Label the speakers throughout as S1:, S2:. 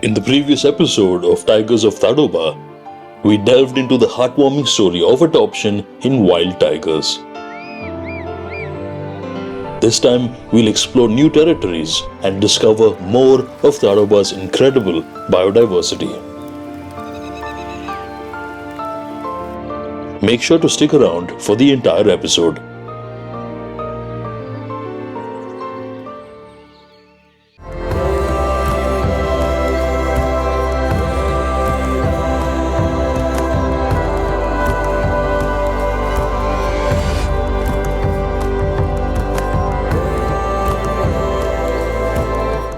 S1: In the previous episode of Tigers of Tadoba, we delved into the heartwarming story of adoption in wild tigers. This time, we'll explore new territories and discover more of Tadoba's incredible biodiversity. Make sure to stick around for the entire episode.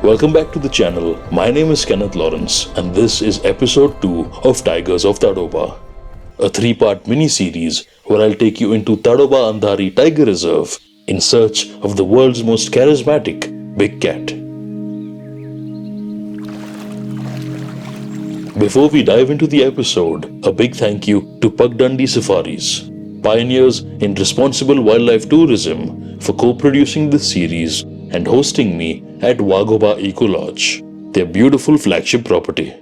S1: Welcome back to the channel. My name is Kenneth Lawrence and this is episode 2 of Tigers of Tadoba, a 3-part mini-series where I'll take you into Tadoba-Andhari Tiger Reserve in search of the world's most charismatic big cat. Before we dive into the episode, a big thank you to Pugdundee Safaris, pioneers in responsible wildlife tourism, for co-producing this series and hosting me at Waghoba Eco Lodge, their beautiful flagship property.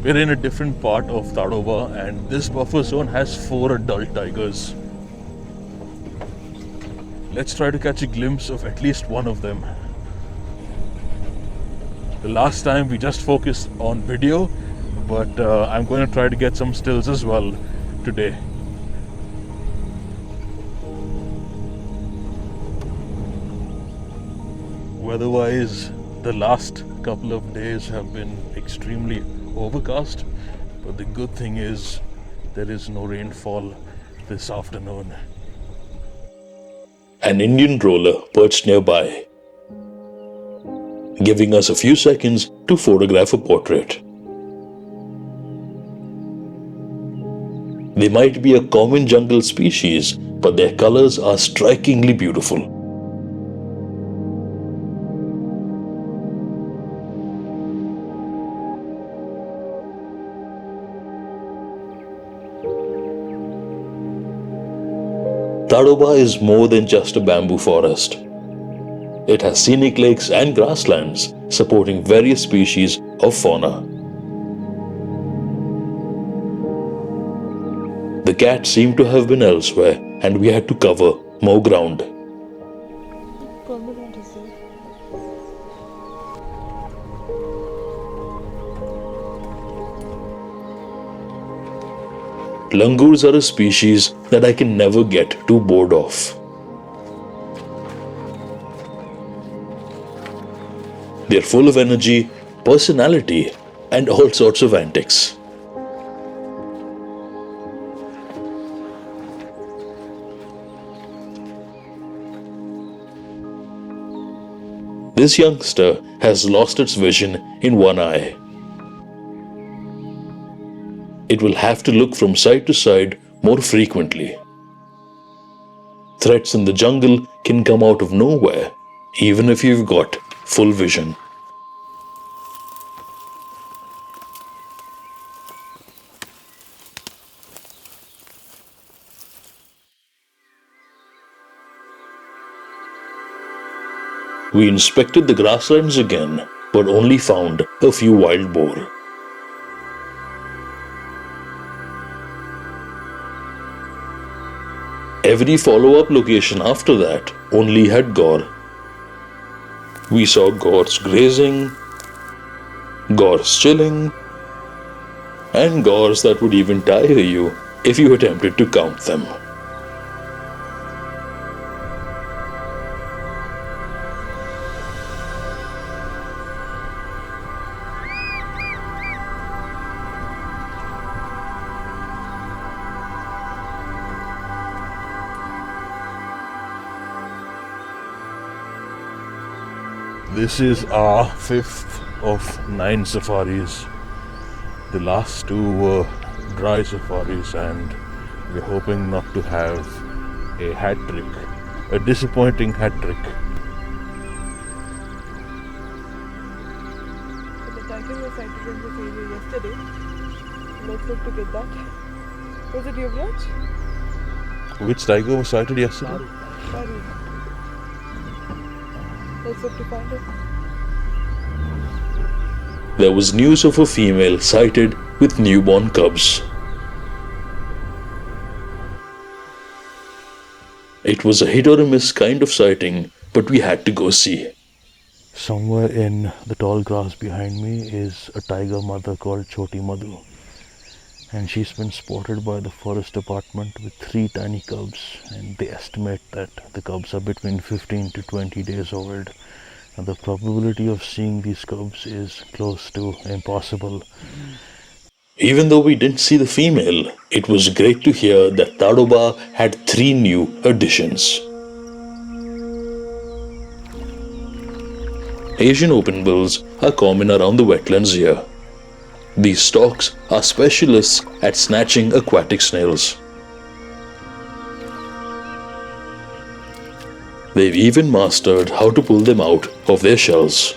S1: We're in a different part of Tadoba and this buffer zone has 4 adult tigers. Let's try to catch a glimpse of at least one of them. The last time we just focused on video, but I'm going to try to get some stills as well today. Weather-wise, the last couple of days have been extremely overcast, but the good thing is there is no rainfall this afternoon. An Indian roller perched nearby, giving us a few seconds to photograph a portrait. They might be a common jungle species, but their colors are strikingly beautiful. Tadoba is more than just a bamboo forest. It has scenic lakes and grasslands supporting various species of fauna. The cat seemed to have been elsewhere and we had to cover more ground. Langurs are a species that I can never get too bored of. They're full of energy, personality, and all sorts of antics. This youngster has lost its vision in one eye. It will have to look from side to side more frequently. Threats in the jungle can come out of nowhere, even if you've got full vision. We inspected the grasslands again, but only found a few wild boar. Every follow-up location after that only had gaur. We saw gaurs grazing, gaurs chilling, and gaurs that would even tire you if you attempted to count them. This is our 5th of 9 safaris. The last 2 were dry safaris and we're hoping not to have a hat trick, a disappointing hat trick.
S2: The something was sighted in this area yesterday. Let's look to get that. Was it Yuvraj?
S3: Which tiger was sighted yesterday?
S2: Taru. Let's look to find it.
S1: There was news of a female sighted with newborn cubs. It was a hit or a miss kind of sighting, but we had to go see. Somewhere in the tall grass behind me is a tiger mother called Choti Madhu. And she's been spotted by the forest department with 3 tiny cubs, and they estimate that the cubs are between 15 to 20 days old. And the probability of seeing these cubs is close to impossible. Even though we didn't see the female, it was great to hear that Tadoba had 3 new additions. Asian openbills are common around the wetlands here. These storks are specialists at snatching aquatic snails. They've even mastered how to pull them out of their shells.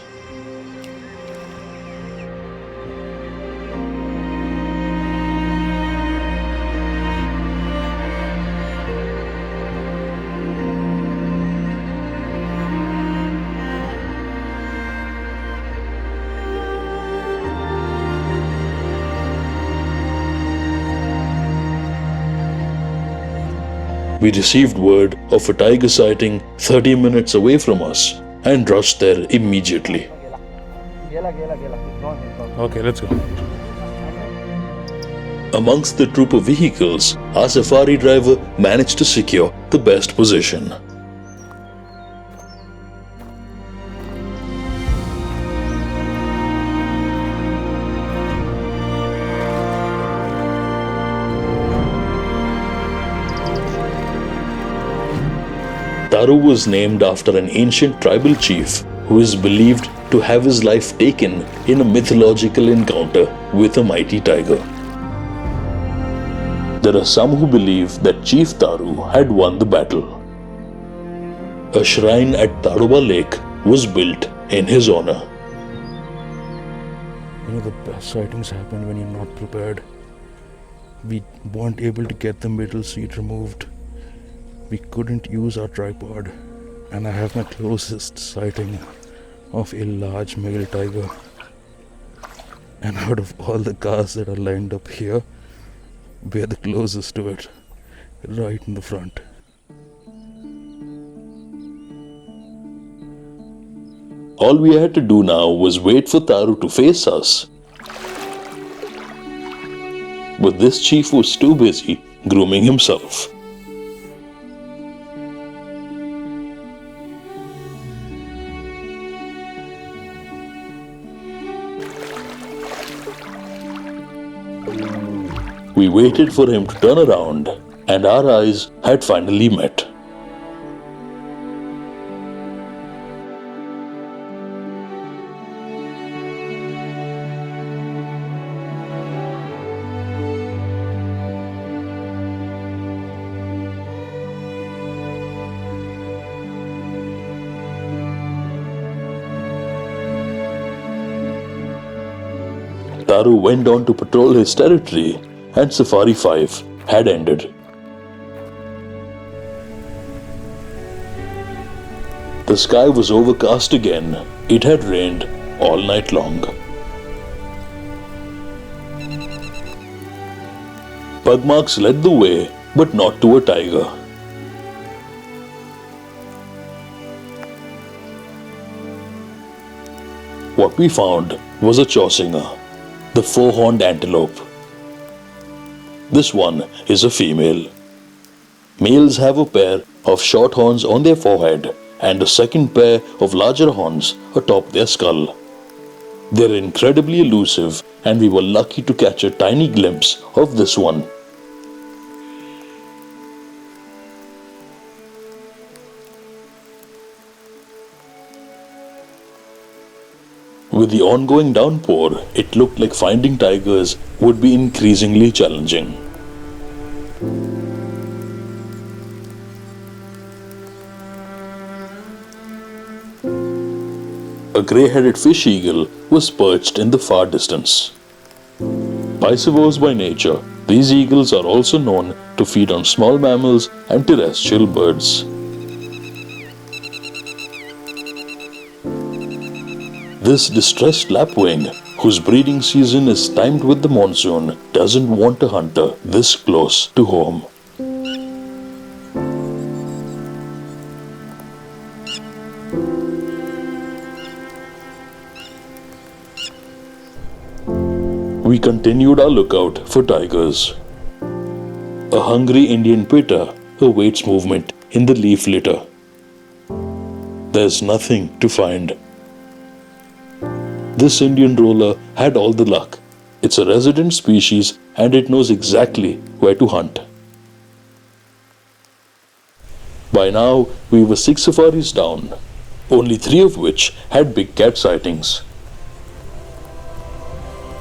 S1: We received word of a tiger sighting 30 minutes away from us and rushed there immediately.
S3: Okay, let's go.
S1: Amongst the troop of vehicles, our safari driver managed to secure the best position. Taru was named after an ancient tribal chief who is believed to have his life taken in a mythological encounter with a mighty tiger. There are some who believe that Chief Taru had won the battle. A shrine at Tadoba Lake was built in his honor. The best sightings happen when you're not prepared. We weren't able to get the middle seat removed. We couldn't use our tripod, and I have my closest sighting of a large male tiger. And out of all the cars that are lined up here, we're the closest to it, right in the front. All we had to do now was wait for Taru to face us. But this chief was too busy grooming himself. We waited for him to turn around, and our eyes had finally met. Taru went on to patrol his territory, and Safari 5 had ended. The sky was overcast again. It had rained all night long. Pugmarks led the way, but not to a tiger. What we found was a chausinger, the four-horned antelope. This one is a female. Males have a pair of short horns on their forehead and a second pair of larger horns atop their skull. They're incredibly elusive, and we were lucky to catch a tiny glimpse of this one. With the ongoing downpour, it looked like finding tigers would be increasingly challenging. A grey-headed fish eagle was perched in the far distance. Piscivores by nature, these eagles are also known to feed on small mammals and terrestrial birds. This distressed lapwing, whose breeding season is timed with the monsoon, doesn't want a hunter this close to home. We continued our lookout for tigers. A hungry Indian pitta awaits movement in the leaf litter. There's nothing to find. This Indian roller had all the luck. It's a resident species and it knows exactly where to hunt. By now, we were 6 safaris down, only 3 of which had big cat sightings.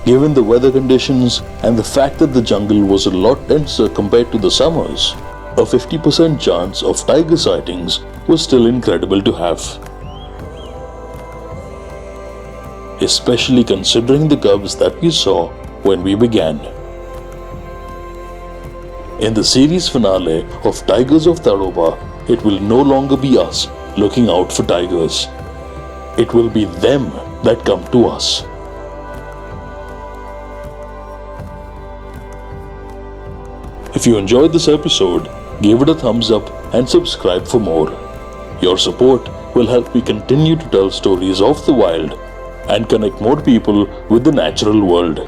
S1: Given the weather conditions and the fact that the jungle was a lot denser compared to the summers, a 50% chance of tiger sightings was still incredible to have. Especially considering the cubs that we saw when we began. In the series finale of Tigers of Tadoba, it will no longer be us looking out for tigers. It will be them that come to us. If you enjoyed this episode, give it a thumbs up and subscribe for more. Your support will help me continue to tell stories of the wild and connect more people with the natural world.